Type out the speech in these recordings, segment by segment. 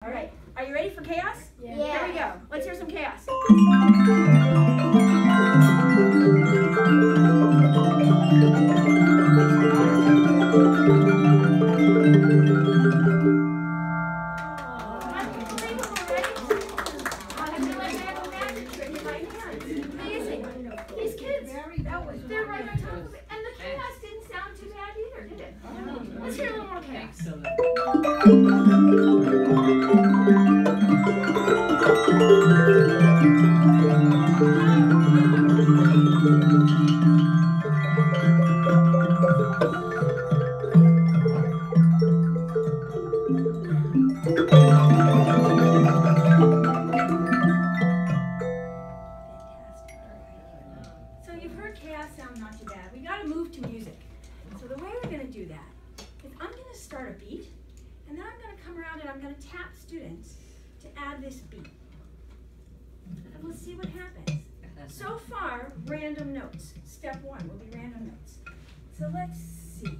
All right, are you ready for chaos? Yeah. Here we go. Let's hear some chaos. These kids, they're right on top of it. And the chaos didn't sound too bad either, did it? Let's hear a little more chaos. So you've heard chaos sound not too bad. We got to move to music. So the way we're going to do that is I'm going to start a beat, and then I'm going to come around and I'm going to tap students to add this beat. And we'll see what happens. So far, random notes. Step one will be random notes. So let's see.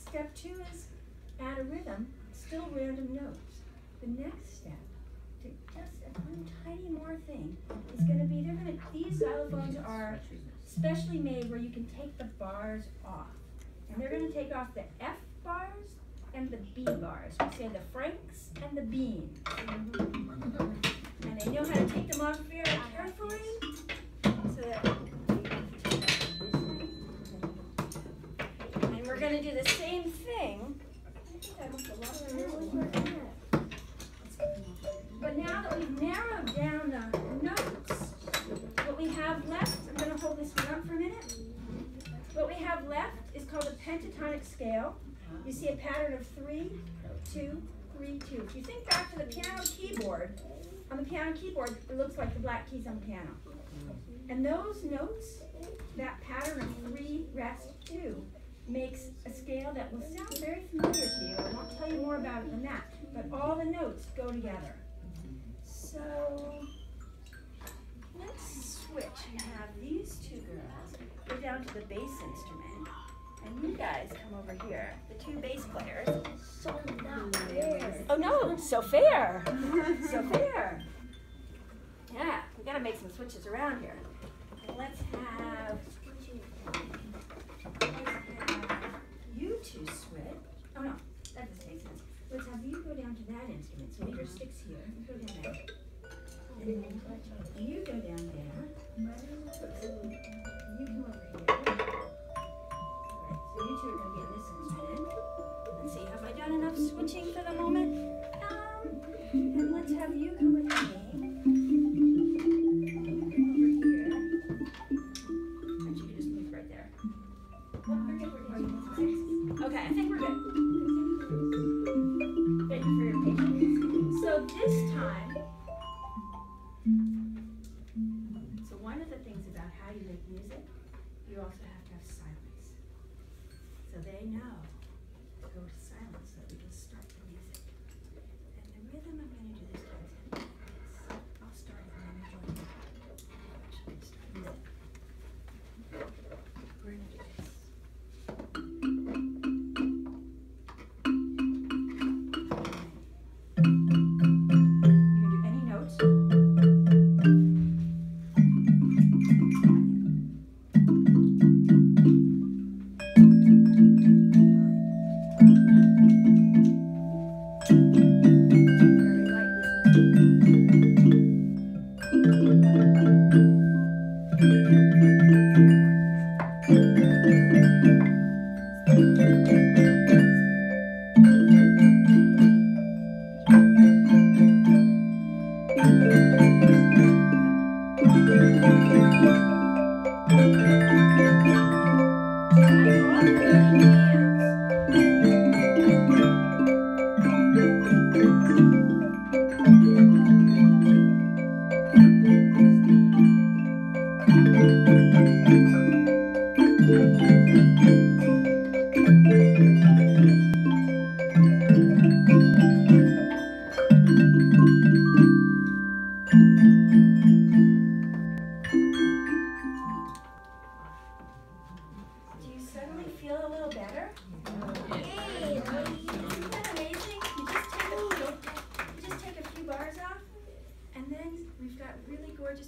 Step two is add a rhythm, still random notes. The next step, to just one tiny more thing, is going to be, these xylophones are specially made where you can take the bars off. And they're going to take off the F bars and the B bars. We say the francs and the beans. And they know how to take them off very carefully, so that we're going to do the same thing. But now that we've narrowed down the notes, what we have left, I'm going to hold this one up for a minute. What we have left is called a pentatonic scale. You see a pattern of 3, 2, 3, 2. If you think back to the piano keyboard, on the piano keyboard, it looks like the black keys on the piano. And those notes, that pattern of 3, rest, 2, makes a scale that will sound very familiar to you. I won't tell you more about it than that, but all the notes go together. So let's switch and have these two girls go down to the bass instrument, and you guys come over here, the two bass players. So not fair. Oh no, so fair. So fair. Yeah, we gotta make some switches around here. And let's have you two switch. Oh no, that doesn't make sense. Let's have you go down to that instrument. So leave your sticks here. Go down there. And then you go down there. You come over here. Alright, so you two are going to be on this instrument. Let's see, have I done enough switching for the moment? And let's have you come with me. Okay, I think we're good. Thank you for your patience. So this time, one of the things about how you make music, you also have to have silence. So they know to go to silence so that we can start the music. And the rhythm I'm going to do this time is, I'll start it.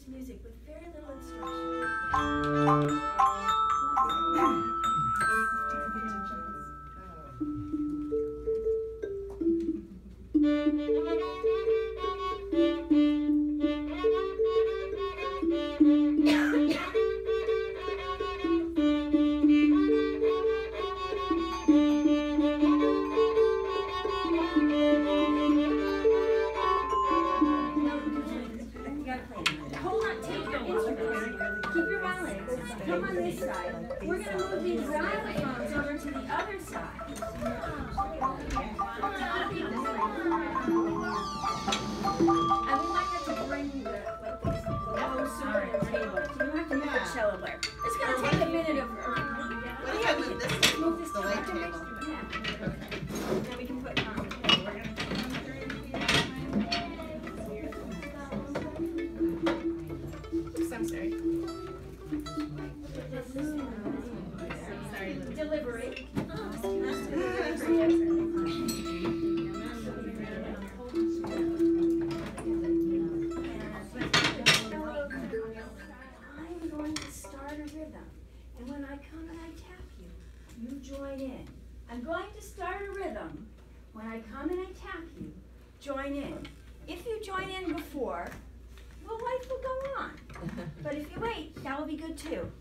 Music with very little instruction. Keep your violins. Come on this side. We're going to move these xylophones over to the other side. And we might have to bring the low super table. You don't have to move the cello player. It's going to take a minute of. What do you have with this? Move this The light table. Yeah. Then we can put I'm sorry. Delivery. I'm going to start a rhythm, and when I come and I tap you, you join in. I'm going to start a rhythm. When I come and I tap you, join in. If you join in before, well, life will go on. But if you wait, that will be good too.